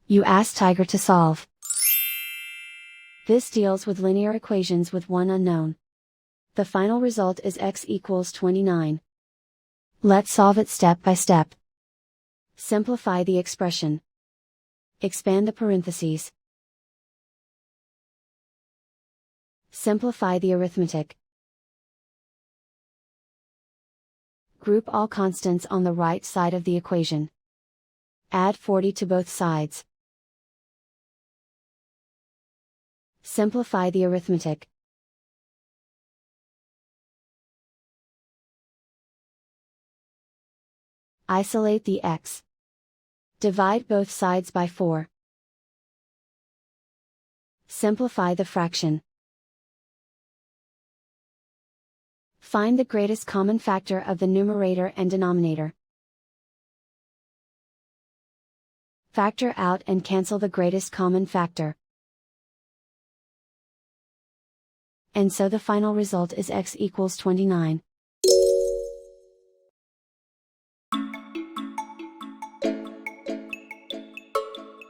You ask Tiger to solve. This deals with linear equations with one unknown. The final result is x equals 29. Let's solve it step by step. Simplify the expression. Expand the parentheses. Simplify the arithmetic. Group all constants on the right side of the equation. Add 40 to both sides. Simplify the arithmetic. Isolate the x. Divide both sides by 4. Simplify the fraction. Find the greatest common factor of the numerator and denominator. Factor out and cancel the greatest common factor. And so the final result is x equals 29.